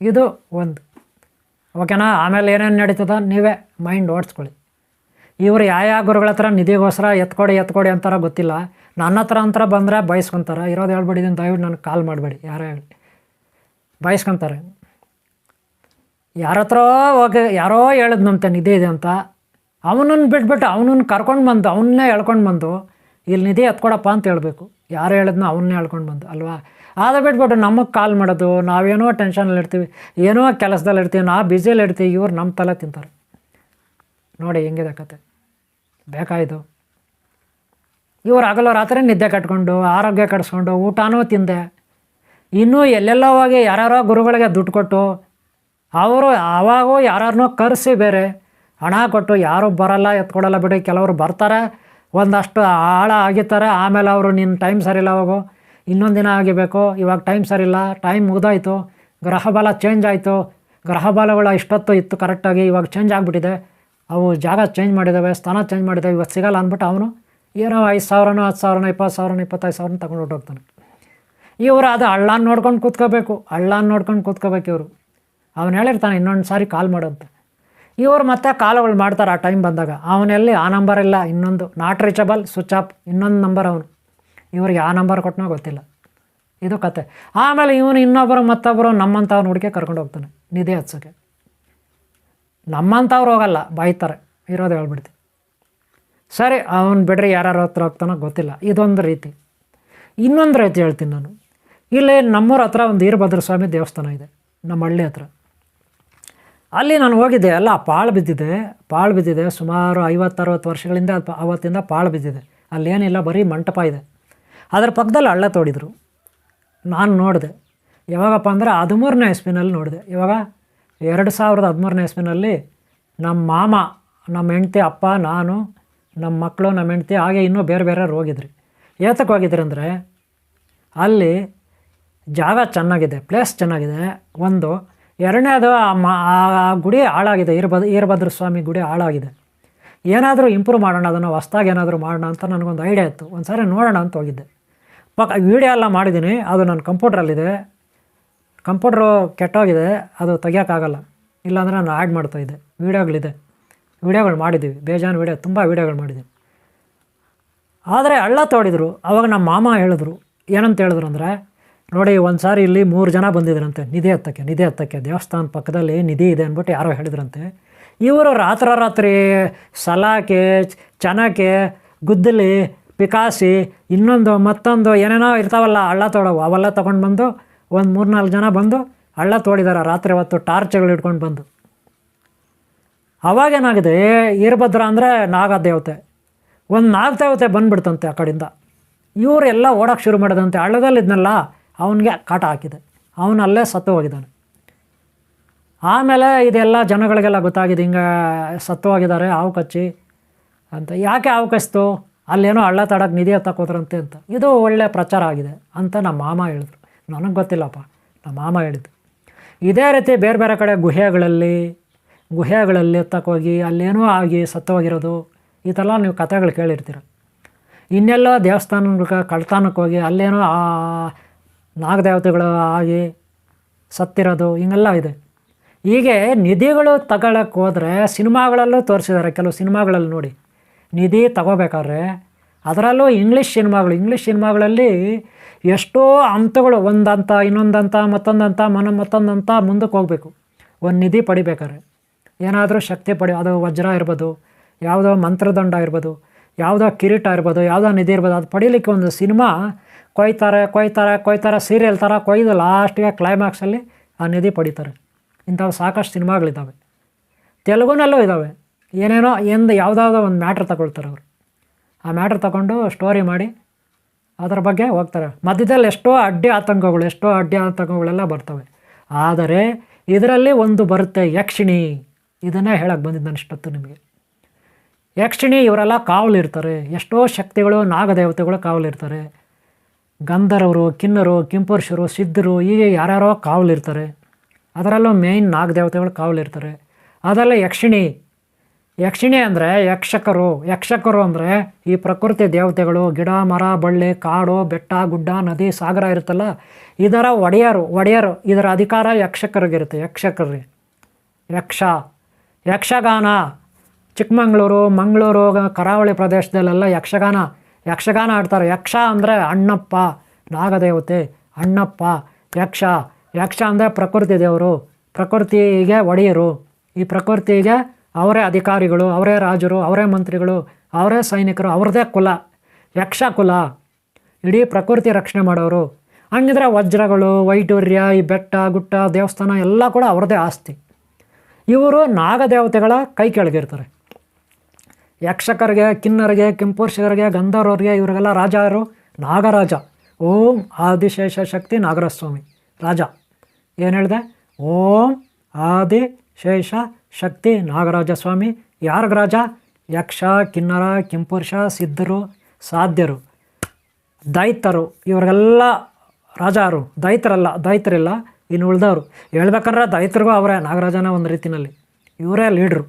ಇದು ಒಂದು ಓಕೆನಾ. ಆಮೇಲೆ ಏನೇನು ನಡೀತದ ನೀವೇ ಮೈಂಡ್ ಓಡಿಸ್ಕೊಳ್ಳಿ. ಇವರು ಯಾವ ಗುರುಗಳ ಹತ್ರ ನಿಧಿಗೋಸ್ಕರ ಎತ್ಕೊಡಿ ಅಂತಾರ ಗೊತ್ತಿಲ್ಲ. ನನ್ನ ಹತ್ರ ಅಂತರ ಬಂದರೆ ಬಯಸ್ಕೊತಾರೆ. ಇರೋದು ಹೇಳ್ಬಿಟ್ಟಿದ್ದೀನಿ, ದಯವಿಟ್ಟು ನನಗೆ ಕಾಲ್ ಮಾಡಬೇಡಿ, ಯಾರೋ ಹೇಳಿ ಬಯಸ್ಕೊತಾರೆ. ಯಾರ ಹತ್ರ ಹೋಗಿ ಯಾರೋ ಹೇಳಿದ್ನಂತೆ ನಿಧಿ ಇದೆ ಅಂತ, ಅವನನ್ನು ಬಿಟ್ಬಿಟ್ಟು ಅವನನ್ನು ಕರ್ಕೊಂಡು ಬಂದು, ಅವನ್ನೇ ಹೇಳ್ಕೊಂಡು ಬಂದು ಇಲ್ಲಿ ನಿಧಿ ಎತ್ಕೊಡಪ್ಪ ಅಂತ ಹೇಳಬೇಕು. ಯಾರು ಹೇಳಿದ್ನೋ ಅವನ್ನೇ ಹೇಳ್ಕೊಂಡು ಬಂದು ಅಲ್ವಾ. ಅದು ಬಿಟ್ಬಿಟ್ಟು ನಮಗೆ ಕಾಲ್ ಮಾಡೋದು, ನಾವೇನೋ ಟೆನ್ಷನಲ್ಲಿ ಇರ್ತೀವಿ, ಏನೋ ಕೆಲಸದಲ್ಲಿ ಇರ್ತೀವಿ, ನಾವು ಬ್ಯುಸಿಯಲ್ಲಿ ಇರ್ತೀವಿ, ಇವ್ರು ನಮ್ಮ ತಲೆ ತಿಂತಾರೆ. ನೋಡಿ ಹೆಂಗಿದೆ ಕತೆ. ಬೇಕಾಯಿತು ಇವ್ರು ಹಗಲು ರಾತ್ರಿ ನಿದ್ದೆ ಕಟ್ಕೊಂಡು, ಆರೋಗ್ಯ ಕೆಡಿಸ್ಕೊಂಡು, ಊಟನೂ ತಿಂದೆ, ಇನ್ನೂ ಎಲ್ಲೆಲ್ಲೋ ಹೋಗಿ ಯಾರ್ಯಾರೋ ಗುರುಗಳಿಗೆ ದುಡ್ಡು ಕೊಟ್ಟು, ಅವರು ಆವಾಗೂ ಯಾರನ್ನೋ ಕರೆಸಿ ಬೇರೆ ಹಣ ಕೊಟ್ಟು, ಯಾರೂ ಬರಲ್ಲ, ಎತ್ಕೊಡಲ್ಲ ಬಿಡಿ. ಕೆಲವರು ಬರ್ತಾರೆ, ಒಂದಷ್ಟು ಆಳ ಆಗಿರ್ತಾರೆ. ಆಮೇಲೆ ಅವರು ನಿನ್ನ ಟೈಮ್ ಸರಿಯಿಲ್ಲ, ಹೋಗು ಇನ್ನೊಂದು ದಿನ ಆಗಿಬೇಕು, ಇವಾಗ ಟೈಮ್ ಸರಿಯಿಲ್ಲ, ಟೈಮ್ ಮುಗಿದೋಯ್ತು, ಗ್ರಹಬಲ ಚೇಂಜ್ ಆಯಿತು, ಗ್ರಹಬಲಗಳು ಇಷ್ಟೊತ್ತು ಇತ್ತು ಕರೆಕ್ಟಾಗಿ, ಇವಾಗ ಚೇಂಜ್ ಆಗಿಬಿಟ್ಟಿದೆ, ಅವು ಜಾಗ ಚೇಂಜ್ ಮಾಡಿದ್ದಾವೆ, ಸ್ಥಾನ ಚೇಂಜ್ ಮಾಡಿದ್ದಾವೆ, ಇವತ್ತು ಸಿಗಲ್ಲ ಅಂದ್ಬಿಟ್ಟು ಅವನು ಏನೋ 5,000 10,000 20,000 25,000 ತಗೊಂಡು ಹೊಟ್ಟೋಗ್ತಾನೆ. ಇವರು ಅದು ಹಳ್ಳಾನ ನೋಡ್ಕೊಂಡು ಕೂತ್ಕೋಬೇಕು, ಹಳ್ಳಾನ ನೋಡ್ಕೊಂಡು ಕೂತ್ಕೋಬೇಕು ಇವರು. ಅವನು ಹೇಳಿರ್ತಾನೆ ಇನ್ನೊಂದು ಸಾರಿ ಕಾಲ್ ಮಾಡು ಅಂತ. ಇವರು ಮತ್ತೆ ಕಾಲುಗಳು ಮಾಡ್ತಾರೆ ಆ ಟೈಮ್ ಬಂದಾಗ. ಅವನಲ್ಲಿ ಆ ನಂಬರ್ ಇಲ್ಲ, ಇನ್ನೊಂದು ನಾಟ್ ರೀಚಬಲ್, ಸ್ವಿಚ್ ಆಫ್, ಇನ್ನೊಂದು ನಂಬರ್ ಅವನು. ಇವ್ರಿಗೆ ಆ ನಂಬರ್ ಕೊಟ್ಟನೋ ಗೊತ್ತಿಲ್ಲ. ಇದು ಕತೆ. ಆಮೇಲೆ ಇವನು ಇನ್ನೊಬ್ಬರು ಮತ್ತೊಬ್ಬರು ನಮ್ಮಂಥವ್ರು ಹುಡುಕಿ ಕರ್ಕೊಂಡು ಹೋಗ್ತಾನೆ ನಿಧಿ ಹಚ್ಚೋಕ್ಕೆ. ನಮ್ಮಂಥವ್ರು ಹೋಗಲ್ಲ, ಬಾಯ್ತಾರೆ, ಇರೋದು ಹೇಳ್ಬಿಡ್ತೀವಿ. ಸರಿ ಅವನು ಬಿಡ್ರಿ, ಯಾರ್ಯಾರ ಹತ್ರ ಹೋಗ್ತಾನೋ ಗೊತ್ತಿಲ್ಲ. ಇದೊಂದು ರೀತಿ. ಇನ್ನೊಂದು ರೀತಿ ಹೇಳ್ತೀನಿ ನಾನು. ಇಲ್ಲಿ ನಮ್ಮೂರ ಹತ್ರ ಒಂದು ವೀರಭದ್ರ ಸ್ವಾಮಿ ದೇವಸ್ಥಾನ ಇದೆ, ನಮ್ಮ ಹಳ್ಳಿ ಹತ್ರ. ಅಲ್ಲಿ ನಾನು ಹೋಗಿದ್ದೆ, ಎಲ್ಲ ಪಾಳು ಬಿದ್ದಿದೆ. ಸುಮಾರು 50-60 ವರ್ಷಗಳಿಂದ ಅವತ್ತಿಂದ ಪಾಳು ಬಿದ್ದಿದೆ. ಅಲ್ಲೇನಿಲ್ಲ, ಬರೀ ಮಂಟಪ ಇದೆ. ಅದರ ಪಕ್ಕದಲ್ಲಿ ಹಳ್ಳ ತೋಡಿದರು. ನಾನು ನೋಡಿದೆ ಯಾವಾಗಪ್ಪ ಅಂದರೆ 13ನೇ ಇಸ್ವಿನಲ್ಲಿ ನೋಡಿದೆ. ಇವಾಗ 2013ನೇ ಇಸ್ವಿನಲ್ಲಿ ನಮ್ಮ ಮಾಮ, ನಮ್ಮ ಹೆಂಡ್ತಿ, ಅಪ್ಪ, ನಾನು, ನಮ್ಮ ಮಕ್ಕಳು, ನಮ್ಮ ಹೆಂಡ್ತಿ, ಹಾಗೆ ಇನ್ನೂ ಬೇರೆ ಬೇರೆಯವ್ರು ಹೋಗಿದ್ರಿ. ಏತಕ್ಕೆ ಹೋಗಿದ್ರಿ ಅಂದರೆ ಅಲ್ಲಿ ಜಾಗ ಚೆನ್ನಾಗಿದೆ, ಪ್ಲೇಸ್ ಚೆನ್ನಾಗಿದೆ ಒಂದು. ಎರಡನೇದು ಆ ಗುಡಿ ಹಾಳಾಗಿದೆ, ವೀರಭದ್ರ ಸ್ವಾಮಿ ಗುಡಿ ಹಾಳಾಗಿದೆ. ಏನಾದರೂ ಇಂಪ್ರೂವ್ ಮಾಡೋಣ, ಅದನ್ನು ಹೊಸ್ದಾಗಿ ಏನಾದರೂ ಮಾಡೋಣ ಅಂತ ನನಗೊಂದು ಐಡಿಯಾ ಇತ್ತು. ಒಂದು ಸಾರಿ ನೋಡೋಣ ಅಂತ ಹೋಗಿದ್ದೆ. ವೀಡಿಯೋ ಎಲ್ಲ ಮಾಡಿದ್ದೀನಿ, ಅದು ನನ್ನ ಕಂಪ್ಯೂಟ್ರಲ್ಲಿದೆ. ಕಂಪ್ಯೂಟ್ರು ಕೆಟ್ಟೋಗಿದೆ, ಅದು ತೆಗಿಯೋಕ್ಕಾಗಲ್ಲ. ಇಲ್ಲಾಂದರೆ ನಾನು ಆ್ಯಡ್ ಮಾಡ್ತಾಯಿದ್ದೆ. ವೀಡಿಯೋಗಳು ಮಾಡಿದ್ದೀವಿ, ಬೇಜಾನು ವೀಡಿಯೋ, ತುಂಬ ವೀಡಿಯೋಗಳು ಮಾಡಿದ್ದೀವಿ. ಆದರೆ ಹಳ್ಳ ತೋಡಿದರು. ಆವಾಗ ನಮ್ಮ ಮಾಮ ಹೇಳಿದ್ರು, ಏನಂತ ಹೇಳಿದ್ರು ಅಂದರೆ, ನೋಡಿ ಒಂದು ಸಾರಿ ಇಲ್ಲಿ 3 ಜನ ಬಂದಿದ್ರಂತೆ ನಿಧಿ ಹತ್ತಕ್ಕೆ ದೇವಸ್ಥಾನ ಪಕ್ಕದಲ್ಲಿ ನಿಧಿ ಇದೆ ಅಂದ್ಬಿಟ್ಟು ಯಾರೋ ಹೇಳಿದ್ರಂತೆ. ಇವರು ರಾತ್ರಿ ಸಲಾಕೆ, ಚನಕೆ, ಗುದ್ದಲಿ, ಪಿಕಾಸಿ, ಇನ್ನೊಂದು ಮತ್ತೊಂದು ಏನೇನೋ ಇರ್ತಾವಲ್ಲ ಹಳ್ಳ ತೋಡವು, ಅವೆಲ್ಲ ತೊಗೊಂಡು ಬಂದು ಒಂದು 3-4 ಜನ ಬಂದು ಹಳ್ಳ ತೋಡಿದ್ದಾರೆ ರಾತ್ರಿ ಹೊತ್ತು, ಟಾರ್ಚ್ಗಳು ಇಟ್ಕೊಂಡು ಬಂದು. ಅವಾಗೇನಾಗಿದೆ, ವೀರಭದ್ರ ಅಂದರೆ ನಾಗದೇವತೆ, ಒಂದು ನಾಗದೇವತೆ ಬಂದುಬಿಡ್ತಂತೆ ಆ ಕಡೆಯಿಂದ. ಇವರೆಲ್ಲ ಓಡೋಕ್ಕೆ ಶುರು ಮಾಡೋದಂತೆ. ಹಳ್ಳದಲ್ಲಿದ್ನಲ್ಲ ಅವನಿಗೆ ಕಾಟ ಹಾಕಿದೆ, ಅವನಲ್ಲೇ ಸತ್ತು ಹೋಗಿದ್ದಾನೆ. ಆಮೇಲೆ ಇದೆಲ್ಲ ಜನಗಳಿಗೆಲ್ಲ ಗೊತ್ತಾಗಿದೆ, ಹಿಂಗೆ ಸತ್ತು ಹೋಗಿದ್ದಾರೆ ಹಾವು ಕಚ್ಚಿ ಅಂತ. ಯಾಕೆ ಹಾವು ಕಚ್ಚಿತು, ಅಲ್ಲೇನೋ ಹಳ್ಳ ತಡಕ್ಕೆ ನಿಧಿ ಹತ್ತಕ್ಕೆ ಹೋದ್ರಂತೆ ಅಂತ. ಇದು ಒಳ್ಳೆ ಪ್ರಚಾರ ಆಗಿದೆ ಅಂತ ನಮ್ಮ ಮಾಮ ಹೇಳಿದ್ರು. ನನಗೆ ಗೊತ್ತಿಲ್ಲಪ್ಪ, ನಮ್ಮ ಮಾಮ ಹೇಳಿದ್ದು. ಇದೇ ರೀತಿ ಬೇರೆ ಬೇರೆ ಕಡೆ ಗುಹೆಗಳಲ್ಲಿ ಎತ್ತಕ್ಕೆ ಹೋಗಿ ಅಲ್ಲೇನೋ ಆಗಿ ಸತ್ತು ಹೋಗಿರೋದು, ಈ ಥರ ನೀವು ಕಥೆಗಳು ಕೇಳಿರ್ತೀರ. ಇನ್ನೆಲ್ಲೋ ದೇವಸ್ಥಾನಕ್ಕೆ ಕಳ್ತನಕ್ಕೆ ಹೋಗಿ ಅಲ್ಲೇನೋ ಆ ನಾಗದೇವತೆಗಳು ಆಗಿ ಸತ್ತಿರೋದು, ಹಿಂಗೆಲ್ಲ ಇದೆ. ಹೀಗೆ ನಿಧಿಗಳು ತಗೊಳಕ್ಕೆ ಹೋದರೆ ಸಿನಿಮಾಗಳಲ್ಲೂ ತೋರಿಸಿದ್ದಾರೆ. ಕೆಲವು ಸಿನಿಮಾಗಳಲ್ಲಿ ನೋಡಿ, ನಿಧಿ ತಗೋಬೇಕಾದ್ರೆ, ಅದರಲ್ಲೂ ಇಂಗ್ಲೀಷ್ ಸಿನಿಮಾಗಳಲ್ಲಿ ಎಷ್ಟೋ ಹಂತಗಳು, ಒಂದಂತ ಇನ್ನೊಂದಂತ ಮತ್ತೊಂದಂತ ಮತ್ತೊಂದಂತ ಮುಂದಕ್ಕೆ ಹೋಗಬೇಕು ಒಂದು ನಿಧಿ ಪಡಿಬೇಕಾದ್ರೆ. ಏನಾದರೂ ಶಕ್ತಿ ಅದು ವಜ್ರ ಇರ್ಬೋದು, ಯಾವುದೋ ಮಂತ್ರದಂಡ ಇರ್ಬೋದು, ಯಾವುದೋ ಕಿರೀಟ ಇರ್ಬೋದು, ಯಾವುದೋ ನಿಧಿ ಇರ್ಬೋದು. ಅದು ಪಡೀಲಿಕ್ಕೆ ಒಂದು ಸಿನಿಮಾ ಕೊಯ್ತಾರೆ ಸೀರಿಯಲ್ ಥರ ಕೊಯ್ದು ಲಾಸ್ಟಿಗೆ ಕ್ಲೈಮ್ಯಾಕ್ಸಲ್ಲಿ ಆ ನಿಧಿ ಪಡಿತಾರೆ. ಇಂಥವು ಸಾಕಷ್ಟು ಸಿನಿಮಾಗಳಿದ್ದಾವೆ, ತೆಲುಗುನಲ್ಲೂ ಇದ್ದಾವೆ. ಏನೇನೋ ಯಾವುದಾವುದೋ ಒಂದು ಮ್ಯಾಟ್ರ್ ತಗೊಳ್ತಾರೆ ಅವರು. ಆ ಮ್ಯಾಟ್ರ್ ತಗೊಂಡು ಸ್ಟೋರಿ ಮಾಡಿ ಅದರ ಬಗ್ಗೆ ಹೋಗ್ತಾರೆ. ಮಧ್ಯದಲ್ಲಿ ಎಷ್ಟೋ ಅಡ್ಡಿ ಆತಂಕಗಳೆಲ್ಲ ಬರ್ತವೆ. ಆದರೆ ಇದರಲ್ಲಿ ಒಂದು ಬರುತ್ತೆ, ಯಕ್ಷಿಣಿ. ಇದನ್ನೇ ಹೇಳಕ್ಕೆ ಬಂದಿದ್ದು ನಾನು ಇಷ್ಟೊತ್ತು ನಿಮಗೆ. ಯಕ್ಷಿಣಿ ಇವರೆಲ್ಲ ಕಾವಲಿರ್ತಾರೆ. ಎಷ್ಟೋ ಶಕ್ತಿಗಳು, ನಾಗದೇವತೆಗಳು ಕಾವಲಿರ್ತಾರೆ. ಗಂಧರ್ವರು, ಕಿನ್ನರು, ಕಿಂಪುರುಷರು, ಸಿದ್ಧರು, ಹೀಗೆ ಯಾರ್ಯಾರೋ ಕಾವಲಿರ್ತಾರೆ. ಅದರಲ್ಲೂ ಮೇಯ್ನ್ ನಾಗದೇವತೆಗಳು ಕಾವಲಿರ್ತಾರೆ. ಅದರಲ್ಲೇ ಯಕ್ಷಿಣಿ ಅಂದರೆ ಯಕ್ಷಕರು ಅಂದರೆ ಈ ಪ್ರಕೃತಿ ದೇವತೆಗಳು, ಗಿಡ ಮರ ಬಳ್ಳಿ ಕಾಡು ಬೆಟ್ಟ ಗುಡ್ಡ ನದಿ ಸಾಗರ ಇರುತ್ತಲ್ಲ, ಇದರ ಒಡೆಯರು ಇದರ ಅಧಿಕಾರ ಯಕ್ಷಕರಿಗಿರುತ್ತೆ. ಯಕ್ಷಗಾನ ಚಿಕ್ಕಮಗಳೂರು, ಮಂಗಳೂರು, ಕರಾವಳಿ ಪ್ರದೇಶದಲ್ಲೆಲ್ಲ ಯಕ್ಷಗಾನ ಆಡ್ತಾರೆ. ಯಕ್ಷ ಅಂದರೆ ಅಣ್ಣಪ್ಪ, ನಾಗದೇವತೆ ಅಣ್ಣಪ್ಪ. ಯಕ್ಷ ಅಂದರೆ ಪ್ರಕೃತಿ ದೇವರು, ಪ್ರಕೃತಿಗೆ ಒಡೆಯರು. ಈ ಪ್ರಕೃತಿಗೆ ಅವರೇ ಅಧಿಕಾರಿಗಳು, ಅವರೇ ರಾಜರು, ಅವರೇ ಮಂತ್ರಿಗಳು, ಅವರೇ ಸೈನಿಕರು, ಅವ್ರದ್ದೇ ಕುಲ, ಯಕ್ಷ ಕುಲ. ಇಡೀ ಪ್ರಕೃತಿ ರಕ್ಷಣೆ ಮಾಡೋರು. ಹಂಗಿದ್ರೆ ವಜ್ರಗಳು, ವೈಡೂರ್ಯ, ಈ ಬೆಟ್ಟ ಗುಟ್ಟ ದೇವಸ್ಥಾನ ಎಲ್ಲ ಕೂಡ ಅವ್ರದ್ದೇ ಆಸ್ತಿ. ಇವರು ನಾಗದೇವತೆಗಳ ಕೈ ಕೆಳಗಿರ್ತಾರೆ. ಯಕ್ಷಕರಿಗೆ, ಕಿನ್ನರಿಗೆ, ಕಿಂಪುರುಷರಿಗೆ, ಗಂಧರ್ವರಿಗೆ ಇವರಿಗೆಲ್ಲ ರಾಜ ಯಾರು? ನಾಗರಾಜ. ಓಂ ಆದಿಶೇಷ ಶಕ್ತಿ ನಾಗರಸ್ವಾಮಿ ರಾಜ. ಏನು ಹೇಳಿದೆ? ಓಂ ಆದಿಶೇಷ ಶಕ್ತಿ ನಾಗರಾಜ ಸ್ವಾಮಿ. ಯಾರಿಗೆ ರಾಜ? ಯಕ್ಷ, ಕಿನ್ನರ, ಕಿಂಪುರುಷ, ಸಿದ್ಧರು, ಸಾಧ್ಯರು, ದೈತ್ಯರು, ಇವರಿಗೆಲ್ಲ ರಾಜರು. ದೈತ್ಯರಿಲ್ಲ, ಇನ್ನು ಉಳಿದವರು ಹೇಳ್ಬೇಕಂದ್ರೆ ದೈತ್ಯರಿಗೂ ಅವರೇ ನಾಗರಾಜನ ಒಂದು ರೀತಿಯಲ್ಲಿ ಇವರೇ ಲೀಡ್ರು.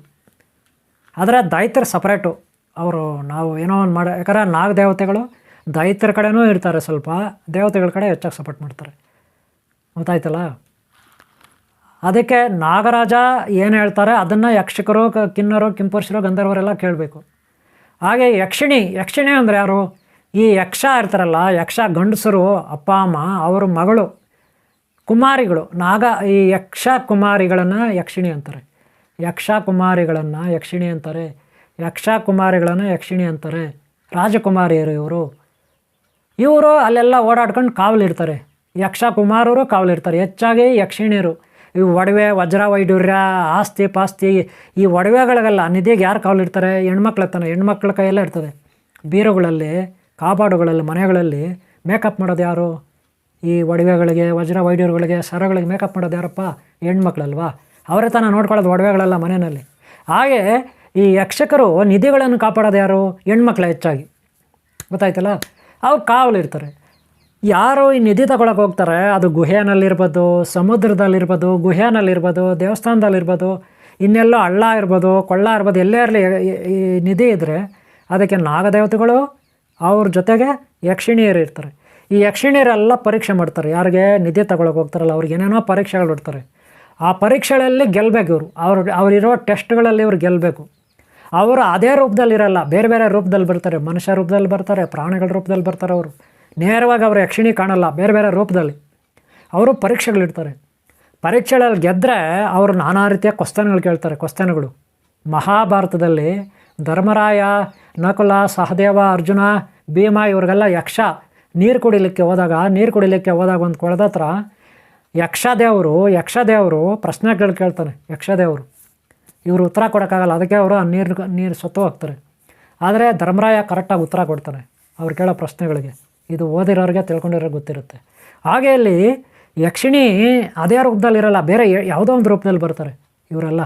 ಆದರೆ ದೈತ್ಯರು ಸಪ್ರೇಟು. ಅವರು ನಾವು ಏನೋ ಒಂದು ಯಾಕಂದರೆ ನಾಗ ದೇವತೆಗಳು ದೈತ್ಯರ ಕಡೆನೂ ಇರ್ತಾರೆ, ಸ್ವಲ್ಪ ದೇವತೆಗಳ ಕಡೆ ಹೆಚ್ಚಾಗಿ ಸಪೋರ್ಟ್ ಮಾಡ್ತಾರೆ. ಗೊತ್ತಾಯ್ತಲ್ಲ? ಅದಕ್ಕೆ ನಾಗರಾಜ ಏನು ಹೇಳ್ತಾರೆ ಅದನ್ನು ಯಕ್ಷಕರು, ಕಿನ್ನರು, ಕಿಂಪುರುಷರು, ಗಂಧರ್ವರೆಲ್ಲ ಕೇಳಬೇಕು. ಹಾಗೆ ಯಕ್ಷಿಣಿ ಅಂದರೆ ಯಾರು? ಈ ಯಕ್ಷ ಇರ್ತಾರಲ್ಲ, ಯಕ್ಷ ಗಂಡಸರು ಅಪ್ಪ ಅಮ್ಮ, ಅವ್ರ ಮಗಳು ಕುಮಾರಿಗಳು. ಈ ಯಕ್ಷ ಕುಮಾರಿಗಳನ್ನು ಯಕ್ಷಿಣಿ ಅಂತಾರೆ. ಕುಮಾರಿಗಳನ್ನು ಯಕ್ಷಿಣಿ ಅಂತಾರೆ. ರಾಜಕುಮಾರಿಯರು ಇವರು ಅಲ್ಲೆಲ್ಲ ಓಡಾಡ್ಕೊಂಡು ಕಾವಲಿರ್ತಾರೆ. ಯಕ್ಷ ಕುಮಾರರು ಕಾವಲಿರ್ತಾರೆ. ಹೆಚ್ಚಾಗಿ ಯಕ್ಷಿಣಿಯರು. ಇವು ಒಡವೆ, ವಜ್ರ ವೈಡೂರ್ಯ, ಆಸ್ತಿ ಪಾಸ್ತಿ, ಈ ಒಡವೆಗಳಿಗೆಲ್ಲ ನಿಧಿಗೆ ಯಾರು ಕಾವಲಿರ್ತಾರೆ? ಹೆಣ್ಮಕ್ಳ ಕೈಯಲ್ಲೇ ಇರ್ತದೆ. ಬೀರುಗಳಲ್ಲಿ, ಕಾಪಾಡುಗಳಲ್ಲಿ, ಮನೆಗಳಲ್ಲಿ ಮೇಕಪ್ ಮಾಡೋದು ಯಾರು? ಈ ಒಡವೆಗಳಿಗೆ, ವಜ್ರ ವೈಡೂರ್ಯಗಳಿಗೆ, ಸರಗಳಿಗೆ ಮೇಕಪ್ ಮಾಡೋದು ಯಾರಪ್ಪ? ಹೆಣ್ಮಕ್ಳಲ್ವಾ? ಅವರೇ ತಾನೇ ನೋಡ್ಕೊಳ್ಳೋದು ಒಡವೆಗಳೆಲ್ಲ ಮನೆಯಲ್ಲಿ. ಹಾಗೆ ಈ ಯಕ್ಷಕರು ನಿಧಿಗಳನ್ನು ಕಾಪಾಡೋದು ಯಾರು? ಹೆಣ್ಮಕ್ಳು ಹೆಚ್ಚಾಗಿ. ಗೊತ್ತಾಯ್ತಲ್ಲ? ಅವ್ರು ಕಾವಲಿರ್ತಾರೆ. ಯಾರು ಈ ನಿಧಿ ತಗೊಳಕ್ಕೆ ಹೋಗ್ತಾರೆ, ಅದು ಗುಹೆನಲ್ಲಿರ್ಬೋದು, ಸಮುದ್ರದಲ್ಲಿರ್ಬೋದು, ದೇವಸ್ಥಾನದಲ್ಲಿರ್ಬೋದು, ಇನ್ನೆಲ್ಲೋ ಹಳ್ಳ ಇರ್ಬೋದು, ಕೊಳ್ಳ ಇರ್ಬೋದು, ಎಲ್ಲೇ ಇರಲಿ ಈ ನಿಧಿ ಇದ್ದರೆ ಅದಕ್ಕೆ ನಾಗದೇವತೆಗಳು ಅವ್ರ ಜೊತೆಗೆ ಯಕ್ಷಿಣಿಯರು ಇರ್ತಾರೆ. ಈ ಯಕ್ಷಿಣಿಯರೆಲ್ಲ ಪರೀಕ್ಷೆ ಮಾಡ್ತಾರೆ. ಯಾರಿಗೆ ನಿಧಿ ತಗೊಳಕ್ಕೆ ಹೋಗ್ತಾರಲ್ಲ ಅವ್ರಿಗೆ ಏನೇನೋ ಪರೀಕ್ಷೆಗಳು ಇಡ್ತಾರೆ. ಆ ಪರೀಕ್ಷೆಗಳಲ್ಲಿ ಗೆಲ್ಲಬೇಕು ಇವರು. ಅವರಿರೋ ಟೆಸ್ಟ್ಗಳಲ್ಲಿ ಇವ್ರು ಗೆಲ್ಲಬೇಕು. ಅವರು ಅದೇ ರೂಪದಲ್ಲಿರಲ್ಲ, ಬೇರೆ ಬೇರೆ ರೂಪದಲ್ಲಿ ಬರ್ತಾರೆ. ಮನುಷ್ಯ ರೂಪದಲ್ಲಿ ಬರ್ತಾರೆ, ಪ್ರಾಣಿಗಳ ರೂಪದಲ್ಲಿ ಬರ್ತಾರೆ. ಅವರು ನೇರವಾಗಿ ಅವರು ಯಕ್ಷಿಣಿ ಕಾಣಲ್ಲ, ಬೇರೆ ಬೇರೆ ರೂಪದಲ್ಲಿ ಅವರು ಪರೀಕ್ಷೆಗಳಿಡ್ತಾರೆ. ಪರೀಕ್ಷೆಗಳಲ್ಲಿ ಗೆದ್ದರೆ ಅವರು ನಾನಾ ರೀತಿಯ ಕ್ವಶ್ಚನ್ಗಳು ಕೇಳ್ತಾರೆ. ಕ್ವಶ್ಚನ್ಗಳು ಮಹಾಭಾರತದಲ್ಲಿ ಧರ್ಮರಾಯ, ನಕುಲ, ಸಹದೇವ, ಅರ್ಜುನ, ಭೀಮ ಇವ್ರಿಗೆಲ್ಲ ಯಕ್ಷ ನೀರು ಕುಡಿಲಿಕ್ಕೆ ಹೋದಾಗ ಒಂದು ಕೊಳದ ಹತ್ರ ಯಕ್ಷದೇವರು ಪ್ರಶ್ನೆಗಳು ಕೇಳ್ತಾನೆ. ಯಕ್ಷದೇವರು ಇವರು ಉತ್ತರ ಕೊಡೋಕ್ಕಾಗಲ್ಲ, ಅದಕ್ಕೆ ಅವರು ನೀರು ಸತ್ತು ಹೋಗ್ತಾರೆ. ಆದರೆ ಧರ್ಮರಾಯ ಕರೆಕ್ಟಾಗಿ ಉತ್ತರ ಕೊಡ್ತಾನೆ ಅವ್ರು ಕೇಳೋ ಪ್ರಶ್ನೆಗಳಿಗೆ. ಇದು ಓದಿರೋರಿಗೆ ತಿಳ್ಕೊಂಡಿರೋರಿಗೆ ಗೊತ್ತಿರುತ್ತೆ. ಹಾಗೆ ಇಲ್ಲಿ ಯಕ್ಷಿಣಿ ಅದೇ ರೂಪದಲ್ಲಿರಲ್ಲ, ಬೇರೆ ಯಾವುದೋ ಒಂದು ರೂಪದಲ್ಲಿ ಬರ್ತಾರೆ. ಇವರೆಲ್ಲ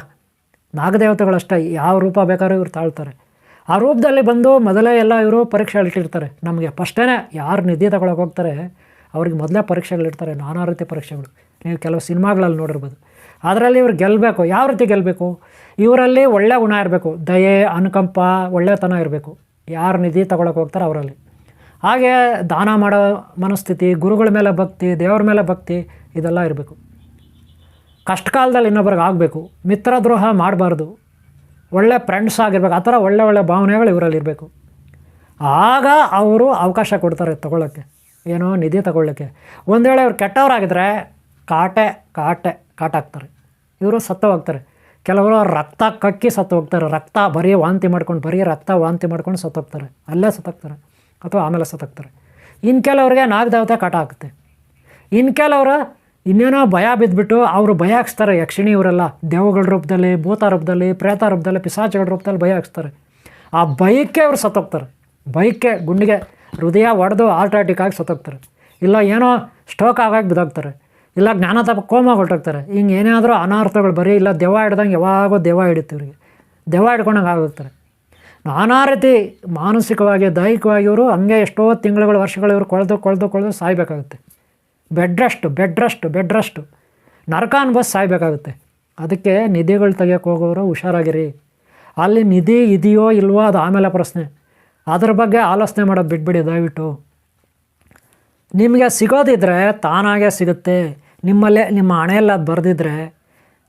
ನಾಗದೇವತೆಗಳಷ್ಟೇ, ಯಾವ ರೂಪ ಬೇಕಾದ್ರೂ ಇವ್ರು ತಾಳ್ತಾರೆ. ಆ ರೂಪದಲ್ಲಿ ಬಂದು ಮೊದಲೇ ಎಲ್ಲ ಇವರು ಪರೀಕ್ಷೆಗಳಿಟ್ಟಿರ್ತಾರೆ. ನಮಗೆ ಫಸ್ಟೇ ಯಾರು ನಿಧಿ ತಗೊಳಕ್ಕೆ ಹೋಗ್ತಾರೆ ಅವ್ರಿಗೆ ಮೊದಲೇ ಪರೀಕ್ಷೆಗಳಿರ್ತಾರೆ, ನಾನಾ ರೀತಿ ಪರೀಕ್ಷೆಗಳು. ನೀವು ಕೆಲವು ಸಿನಿಮಾಗಳಲ್ಲಿ ನೋಡಿರ್ಬೋದು. ಅದರಲ್ಲಿ ಇವ್ರು ಗೆಲ್ಲಬೇಕು. ಯಾವ ರೀತಿ ಗೆಲ್ಲಬೇಕು? ಇವರಲ್ಲಿ ಒಳ್ಳೆ ಗುಣ ಇರಬೇಕು, ದಯೆ, ಅನುಕಂಪ, ಒಳ್ಳೆತನ ಇರಬೇಕು. ಯಾರು ನಿಧಿ ತಗೊಳಕ್ಕೆ ಹೋಗ್ತಾರೆ ಅವರಲ್ಲಿ. ಹಾಗೆ ದಾನ ಮಾಡೋ ಮನಸ್ಥಿತಿ, ಗುರುಗಳ ಮೇಲೆ ಭಕ್ತಿ, ದೇವ್ರ ಮೇಲೆ ಭಕ್ತಿ, ಇದೆಲ್ಲ ಇರಬೇಕು. ಕಷ್ಟ ಕಾಲದಲ್ಲಿ ಇನ್ನೊಬ್ರಿಗೆ ಆಗಬೇಕು, ಮಿತ್ರದ್ರೋಹ ಮಾಡಬಾರ್ದು, ಒಳ್ಳೆ ಫ್ರೆಂಡ್ಸ್ ಆಗಿರ್ಬೇಕು. ಆ ಥರ ಒಳ್ಳೆ ಭಾವನೆಗಳು ಇವರಲ್ಲಿರಬೇಕು. ಆಗ ಅವರು ಅವಕಾಶ ಕೊಡ್ತಾರೆ ತಗೊಳ್ಳೋಕ್ಕೆ, ಏನೋ ನಿಧಿ ತಗೊಳ್ಳೋಕ್ಕೆ. ಒಂದು ವೇಳೆ ಇವ್ರು ಕೆಟ್ಟವರಾಗಿದ್ದರೆ ಕಾಟ ಹಾಕ್ತಾರೆ. ಇವರು ಸತ್ತು ಹೋಗ್ತಾರೆ. ಕೆಲವರು ರಕ್ತ ಕಕ್ಕಿ ಸತ್ತು ಹೋಗ್ತಾರೆ. ಬರೀ ವಾಂತಿ ಮಾಡ್ಕೊಂಡು ಸತ್ತು ಹೋಗ್ತಾರೆ. ಅಲ್ಲೇ ಸತ್ತೋಗ್ತಾರೆ ಅಥವಾ ಆಮೇಲೆ ಸತ್ತೋಗ್ತಾರೆ. ಇನ್ನು ಕೆಲವ್ರಿಗೆ ನಾಗದೇವತೆ ಕಾಟ ಹಾಕುತ್ತೆ. ಇನ್ನು ಕೆಲವರು ಇನ್ನೇನೋ ಭಯ ಬಿದ್ದುಬಿಟ್ಟು ಅವರು ಭಯ ಹಾಕ್ಸ್ತಾರೆ. ಯಕ್ಷಿಣಿ ಇವರೆಲ್ಲ ದೇವಗಳ ರೂಪದಲ್ಲಿ, ಭೂತ ರೂಪದಲ್ಲಿ, ಪ್ರೇತ ರೂಪದಲ್ಲಿ, ಪಿಶಾಚಿಗಳ ರೂಪದಲ್ಲಿ ಭಯ ಹಾಕ್ಸ್ತಾರೆ. ಆ ಭಯಕ್ಕೆ ಅವರು ಸತ್ತೋಗ್ತಾರೆ. ಭಯಕ್ಕೆ ಗುಂಡಿಗೆ ಹೃದಯ ಒಡೆದು ಹಾರ್ಟ್ ಅಟ್ಯಾಕ್ ಆಗಿ ಸತ್ತೋಗ್ತಾರೆ. ಇಲ್ಲ ಏನೋ ಸ್ಟ್ರೋಕ್ ಆಗಾಗಿ ಬಿದ್ದೋಗ್ತಾರೆ. ಇಲ್ಲ ಜ್ಞಾನತಪ ಕೋಮ ಹೊರಟೋಗ್ತಾರೆ. ಹಿಂಗೆ ಏನಾದರೂ ಅನಾರ್ಥಗಳು ಬರೀ ಇಲ್ಲ ದೆವ್ವ ಹಿಡ್ದಂಗೆ ಯಾವಾಗೋ ದೆವ್ವ ಹಿಡಿತು ಇವ್ರಿಗೆ. ದೆವ್ವ ಹಿಡ್ಕೊಂಡಂಗೆ ಆಗೋಗ್ತಾರೆ. ನಾನಾ ರೀತಿ ಮಾನಸಿಕವಾಗಿ, ದೈಹಿಕವಾಗಿ ಇವರು ಹಂಗೆ ಎಷ್ಟೋ ತಿಂಗಳುಗಳು, ವರ್ಷಗಳು ಇವರು ಕೊಳೆದು ಸಾಯಬೇಕಾಗುತ್ತೆ. ಬೆಡ್ ರೆಸ್ಟ್ ನರಕ ಅನ್ಭವಿಸಿ ಸಾಯಬೇಕಾಗುತ್ತೆ. ಅದಕ್ಕೆ ನಿಧಿಗಳು ತೆಗಿಯೋಕ್ಕೆ ಹೋಗೋರು ಹುಷಾರಾಗಿರಿ. ಅಲ್ಲಿ ನಿಧಿ ಇದೆಯೋ ಇಲ್ವೋ ಅದು ಆಮೇಲೆ ಪ್ರಶ್ನೆ. ಅದ್ರ ಬಗ್ಗೆ ಆಲೋಚನೆ ಮಾಡೋದು ಬಿಟ್ಬಿಡಿ ದಯವಿಟ್ಟು. ನಿಮಗೆ ಸಿಗೋದಿದ್ರೆ ತಾನಾಗೇ ಸಿಗುತ್ತೆ. ನಿಮ್ಮ ಹಣೆಯಲ್ಲಿ ಅದು ಬರೆದಿದ್ರೆ,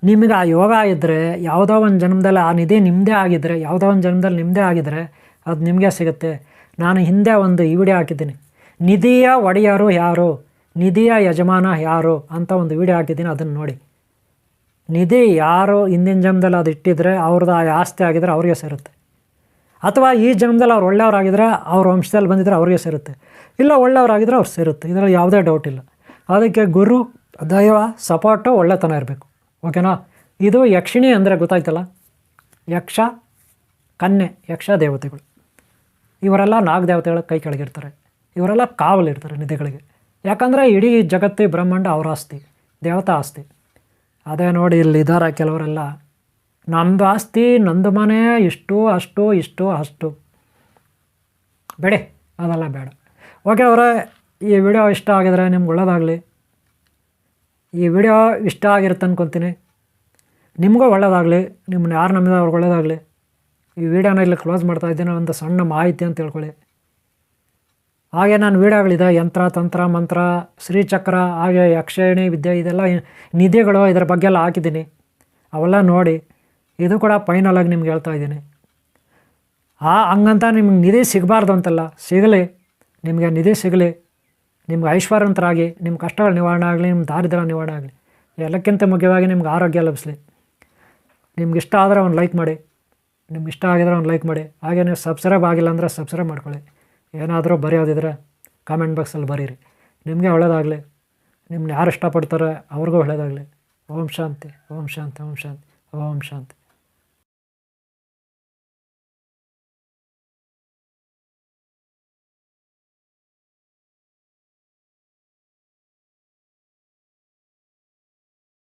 ನಿಮಗೆ ಆ ಯೋಗ ಇದ್ದರೆ, ಯಾವುದೋ ಒಂದು ಜನ್ಮದಲ್ಲಿ ಆ ನಿಧಿ ನಿಮ್ಮದೇ ಆಗಿದ್ದರೆ ಅದು ನಿಮಗೆ ಸಿಗುತ್ತೆ. ನಾನು ಹಿಂದೆ ಒಂದು ಈ ವಿಡಿಯೋ ಹಾಕಿದ್ದೀನಿ, ನಿಧಿಯ ಒಡೆಯರು ಯಾರು, ನಿಧಿಯ ಯಜಮಾನ ಯಾರು ಅಂತ ಒಂದು ವಿಡಿಯೋ ಹಾಕಿದ್ದೀನಿ, ಅದನ್ನು ನೋಡಿ. ನಿಧಿ ಯಾರು ಹಿಂದಿನ ಜನ್ಮದಲ್ಲಿ ಅದು ಇಟ್ಟಿದ್ರೆ ಅವ್ರದ್ದು ಆ ಆಸ್ತಿ ಆಗಿದ್ರೆ ಅವ್ರಿಗೆ ಸೇರುತ್ತೆ. ಅಥವಾ ಈ ಜನ್ಮದಲ್ಲಿ ಅವ್ರು ಒಳ್ಳೆಯವರಾಗಿದ್ದರೆ ಅವ್ರ ವಂಶದಲ್ಲಿ ಬಂದಿದ್ದರೆ ಅವ್ರಿಗೆ ಸೇರುತ್ತೆ. ಇಲ್ಲ ಒಳ್ಳೆಯವರಾಗಿದ್ದರೆ ಅವ್ರು ಸೇರುತ್ತೆ. ಇದರಲ್ಲಿ ಯಾವುದೇ ಡೌಟ್ ಇಲ್ಲ. ಅದಕ್ಕೆ ಗುರು, ದೈವ, ಸಪೋರ್ಟು, ಒಳ್ಳೆತನ ಇರಬೇಕು. ಓಕೆನಾ? ಇದು ಯಕ್ಷಿಣಿ ಅಂದರೆ ಗೊತ್ತಾಯ್ತಲ್ಲ. ಯಕ್ಷ, ಕನ್ಯೆ, ಯಕ್ಷ ದೇವತೆಗಳು ಇವರೆಲ್ಲ ನಾಗದೇವತೆಗಳ ಕೈ ಕೆಳಗಿರ್ತಾರೆ. ಇವರೆಲ್ಲ ಕಾವಲಿರ್ತಾರೆ ನಿಧಿಗಳಿಗೆ. ಯಾಕಂದರೆ ಇಡೀ ಜಗತ್ತು ಬ್ರಹ್ಮಾಂಡ ಅವರ ಆಸ್ತಿ, ದೇವತಾ ಆಸ್ತಿ. ಅದೇ ನೋಡಿ ಇಲ್ಲಿ ಇದ್ದಾರೆ ಕೆಲವರೆಲ್ಲ ನಮ್ಮದು ಆಸ್ತಿ ನಂದು ಮನೆ ಇಷ್ಟು ಅಷ್ಟು ಬೇಡಿ, ಅದೆಲ್ಲ ಬೇಡ. ಓಕೆ ಅವರೇ, ಈ ವಿಡಿಯೋ ಇಷ್ಟ ಆಗಿದರೆ ನಿಮ್ಗೆ ಒಳ್ಳೆಯದಾಗಲಿ. ಈ ವಿಡಿಯೋ ಇಷ್ಟ ಆಗಿರುತ್ತೆ ಅಂದ್ಕೊತೀನಿ. ನಿಮಗೂ ಒಳ್ಳೆಯದಾಗಲಿ, ನಿಮ್ಮನ್ನ ಯಾರು ನಂಬಿದ ಅವ್ರಿಗೆ ಒಳ್ಳೆಯದಾಗಲಿ. ಈ ವಿಡಿಯೋನ ಇಲ್ಲಿ ಕ್ಲೋಸ್ ಮಾಡ್ತಾಯಿದ್ದೀನಿ. ಒಂದು ಸಣ್ಣ ಮಾಹಿತಿ ಅಂತ ತಿಳ್ಕೊಳ್ಳಿ. ಹಾಗೆ ನಾನು ವಿಡಿಯೋಗಳಿದೆ, ಯಂತ್ರ ತಂತ್ರ ಮಂತ್ರ ಶ್ರೀಚಕ್ರ ಹಾಗೆ ಯಕ್ಷಿಣಿ ವಿದ್ಯೆ ಇದೆಲ್ಲ ನಿಧಿಗಳು ಇದರ ಬಗ್ಗೆ ಎಲ್ಲ ಹಾಕಿದ್ದೀನಿ. ಅವೆಲ್ಲ ನೋಡಿ. ಇದು ಕೂಡ ಫೈನಲಾಗಿ ನಿಮ್ಗೆ ಹೇಳ್ತಾ ಇದ್ದೀನಿ. ಹಂಗಂತ ನಿಮ್ಗೆ ನಿಧಿ ಸಿಗಬಾರ್ದು ಅಂತಲ್ಲ, ಸಿಗಲಿ, ನಿಮಗೆ ನಿಧಿ ಸಿಗಲಿ, ನಿಮ್ಗೆ ಐಶ್ವರ್ಯವಂತರಾಗಿ, ನಿಮ್ಮ ಕಷ್ಟಗಳು ನಿವಾರಣೆ ಆಗಲಿ, ನಿಮ್ಮ ದಾರಿದ್ರ್ಯ ನಿವಾರಣೆ ಆಗಲಿ, ಎಲ್ಲಕ್ಕಿಂತ ಮುಖ್ಯವಾಗಿ ನಿಮ್ಗೆ ಆರೋಗ್ಯ ಲಭಿಸಲಿ. ನಿಮ್ಗೆ ಇಷ್ಟ ಆದರೆ ಒಂದು ಲೈಕ್ ಮಾಡಿ, ನಿಮ್ಗೆ ಇಷ್ಟ ಆಗಿದ್ರೆ ಒಂದು ಲೈಕ್ ಮಾಡಿ. ಹಾಗೆ ನೀವು ಸಬ್ಸ್ಕ್ರೈಬ್ ಆಗಿಲ್ಲ ಅಂದರೆ ಸಬ್ಸ್ಕ್ರೈಬ್ ಮಾಡ್ಕೊಳ್ಳಿ. ಏನಾದರೂ ಬರೆಯೋದಿದ್ರೆ ಕಾಮೆಂಟ್ ಬಾಕ್ಸಲ್ಲಿ ಬರೀರಿ. ನಿಮಗೆ ಒಳ್ಳೆಯದಾಗಲಿ, ನಿಮ್ಮನ್ನ ಯಾರು ಇಷ್ಟಪಡ್ತಾರೆ ಅವ್ರಿಗೂ ಒಳ್ಳೆಯದಾಗಲಿ. ಓಂ ಶಾಂತಿ, ಓಂ ಶಾಂತಿ, ಓಂ ಶಾಂತಿ, ಓಂ ಶಾಂತಿ.